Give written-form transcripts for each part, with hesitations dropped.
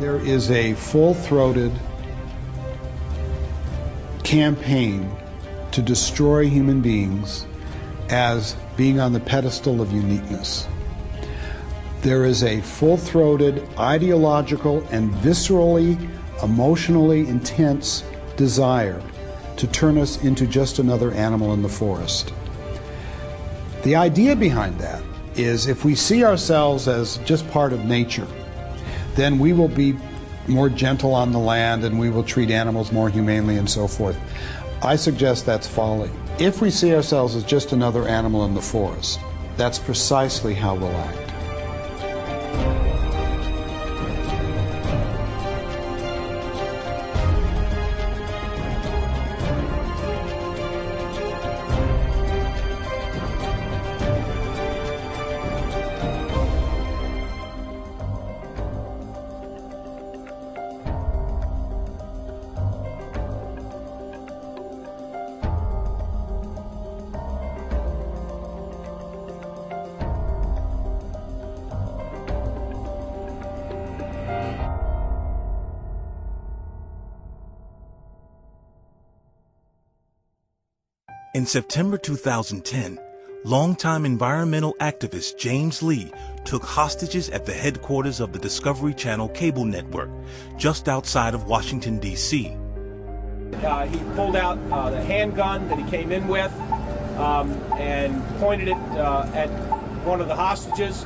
There is a full-throated campaign to destroy human beings as being on the pedestal of uniqueness. There is a full-throated, ideological, and viscerally, emotionally intense desire to turn us into just another animal in the forest. The idea behind that is if we see ourselves as just part of nature, then we will be more gentle on the land and we will treat animals more humanely and so forth. I suggest that's folly. If we see ourselves as just another animal in the forest, that's precisely how we'll act. In September 2010, longtime environmental activist James Lee took hostages at the headquarters of the Discovery Channel cable network, just outside of Washington, D.C. He pulled out the handgun that he came in with and pointed it at one of the hostages.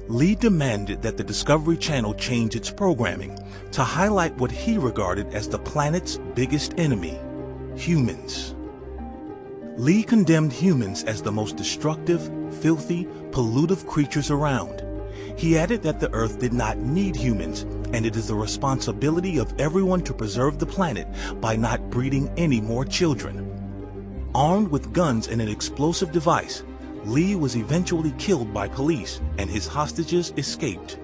Lee demanded that the Discovery Channel change its programming to highlight what he regarded as the planet's biggest enemy, humans. Lee condemned humans as the most destructive, filthy, pollutive creatures around. He added that the Earth did not need humans, and it is the responsibility of everyone to preserve the planet by not breeding any more children. Armed with guns and an explosive device, Lee was eventually killed by police, and his hostages escaped.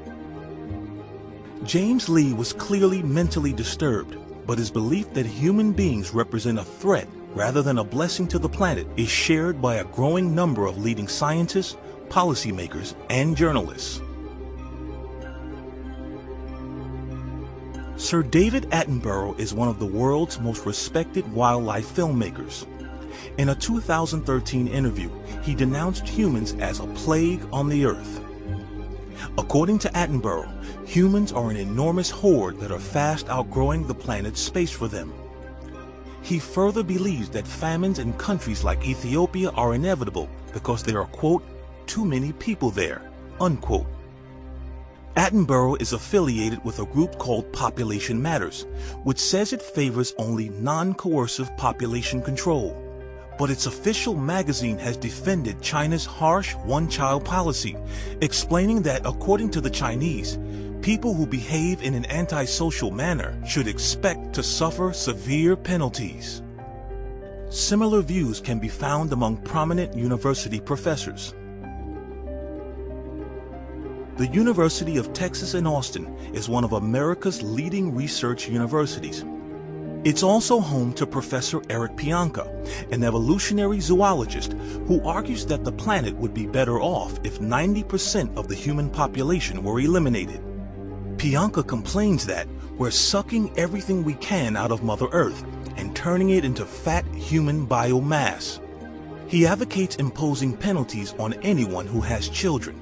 James Lee was clearly mentally disturbed, but his belief that human beings represent a threat rather than a blessing to the planet is shared by a growing number of leading scientists, policymakers, and journalists. Sir David Attenborough is one of the world's most respected wildlife filmmakers. In a 2013 interview, he denounced humans as a plague on the Earth. According to Attenborough, humans are an enormous horde that are fast outgrowing the planet's space for them. He further believes that famines in countries like Ethiopia are inevitable because there are, quote, too many people there, unquote. Attenborough is affiliated with a group called Population Matters, which says it favors only non-coercive population control. But its official magazine has defended China's harsh one-child policy, explaining that according to the Chinese, people who behave in an antisocial manner should expect to suffer severe penalties. Similar views can be found among prominent university professors. The University of Texas in Austin is one of America's leading research universities. It's also home to Professor Eric Pianka, an evolutionary zoologist who argues that the planet would be better off if 90% of the human population were eliminated. Pianka complains that we're sucking everything we can out of Mother Earth and turning it into fat human biomass. He advocates imposing penalties on anyone who has children.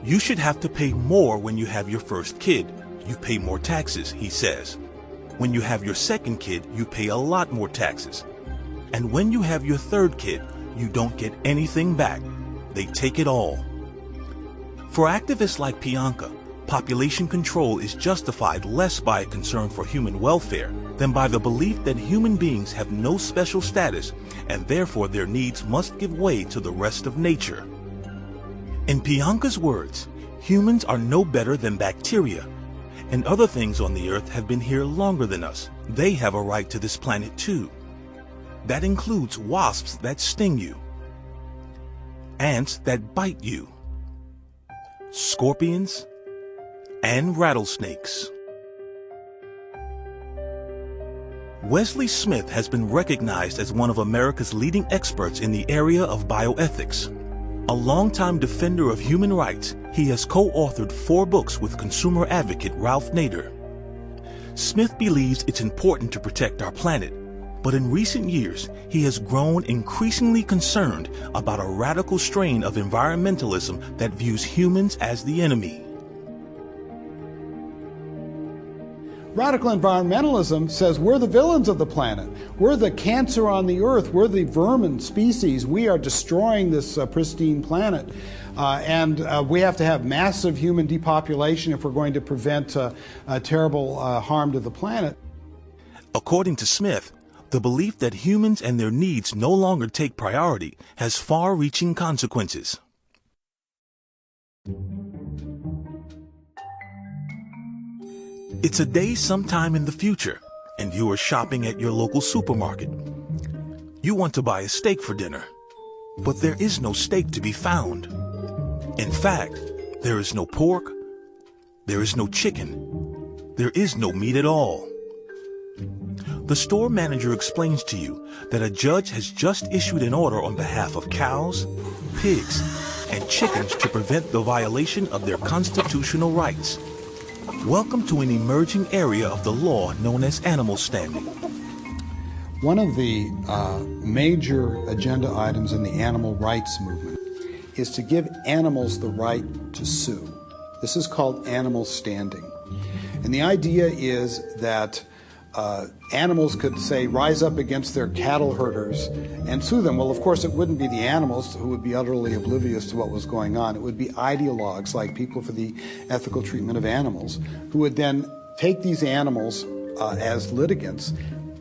You should have to pay more when you have your first kid. You pay more taxes, he says. When you have your second kid, you pay a lot more taxes. And when you have your third kid, you don't get anything back. They take it all. For activists like Pianka, population control is justified less by a concern for human welfare than by the belief that human beings have no special status and therefore their needs must give way to the rest of nature. In Pianka's words, humans are no better than bacteria, and other things on the earth have been here longer than us. They have a right to this planet too. That includes wasps that sting you, ants that bite you, scorpions, and rattlesnakes. Wesley Smith has been recognized as one of America's leading experts in the area of bioethics. A longtime defender of human rights, he has co-authored 4 books with consumer advocate Ralph Nader. Smith believes it's important to protect our planet, but in recent years, he has grown increasingly concerned about a radical strain of environmentalism that views humans as the enemy. Radical environmentalism says we're the villains of the planet. We're the cancer on the earth. We're the vermin species. We are destroying this pristine planet. And we have to have massive human depopulation if we're going to prevent terrible harm to the planet. According to Smith, the belief that humans and their needs no longer take priority has far-reaching consequences. It's a day sometime in the future, and you are shopping at your local supermarket. You want to buy a steak for dinner, but there is no steak to be found. In fact, there is no pork, there is no chicken, there is no meat at all. The store manager explains to you that a judge has just issued an order on behalf of cows, pigs, and chickens to prevent the violation of their constitutional rights. Welcome to an emerging area of the law known as animal standing. One of the major agenda items in the animal rights movement is to give animals the right to sue. This is called animal standing. And the idea is that animals could, say, rise up against their cattle herders and sue them. Well, of course, it wouldn't be the animals who would be utterly oblivious to what was going on. It would be ideologues like People for the Ethical Treatment of Animals who would then take these animals as litigants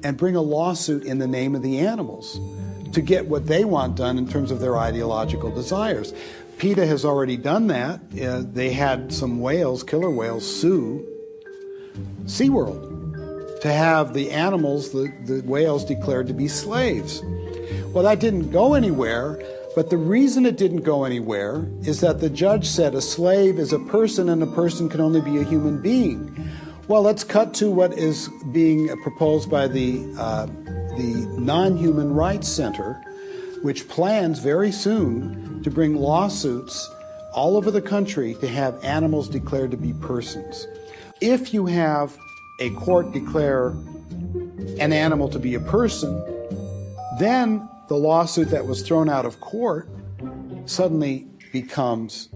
and bring a lawsuit in the name of the animals to get what they want done in terms of their ideological desires. PETA has already done that. They had some whales, killer whales, sue SeaWorld to have the animals, the whales, declared to be slaves. Well, that didn't go anywhere, but the reason it didn't go anywhere is that the judge said a slave is a person and a person can only be a human being. Well, let's cut to what is being proposed by the Non-Human Rights Center, which plans very soon to bring lawsuits all over the country to have animals declared to be persons. If you have a court declare an animal to be a person, then the lawsuit that was thrown out of court suddenly becomes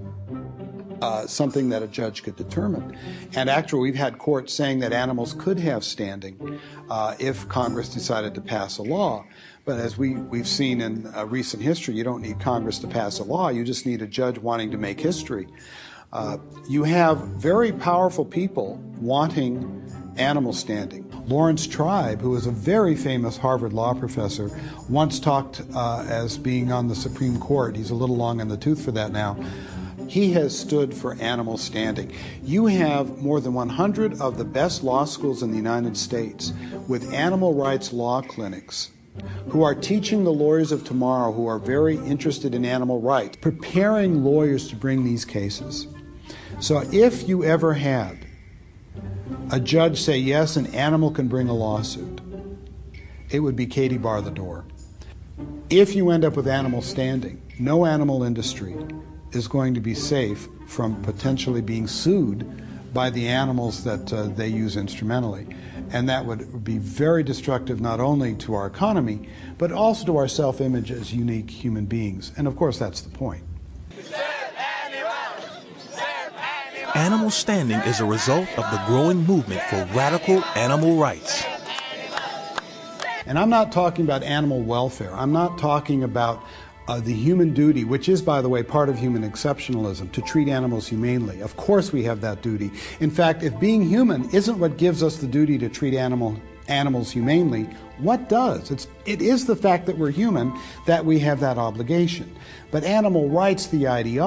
something that a judge could determine. And actually, we've had courts saying that animals could have standing if Congress decided to pass a law. But as we've seen in recent history, you don't need Congress to pass a law. You just need a judge wanting to make history. You have very powerful people wanting animal standing. Lawrence Tribe, who is a very famous Harvard law professor, once talked as being on the Supreme Court. He's a little long in the tooth for that now. He has stood for animal standing. You have more than 100 of the best law schools in the United States with animal rights law clinics who are teaching the lawyers of tomorrow who are very interested in animal rights, preparing lawyers to bring these cases. So if you ever had a judge say, yes, an animal can bring a lawsuit, it would be Katie bar the door. If you end up with animal standing, no animal industry is going to be safe from potentially being sued by the animals that they use instrumentally. And that would be very destructive not only to our economy, but also to our self-image as unique human beings. And of course, that's the point. Animal standing is a result of the growing movement for radical animal rights. And I'm not talking about animal welfare. I'm not talking about the human duty, which is, by the way, part of human exceptionalism, to treat animals humanely. Of course we have that duty. In fact, if being human isn't what gives us the duty to treat animals humanely, what does? It is the fact that we're human that we have that obligation. But animal rights, the ideology,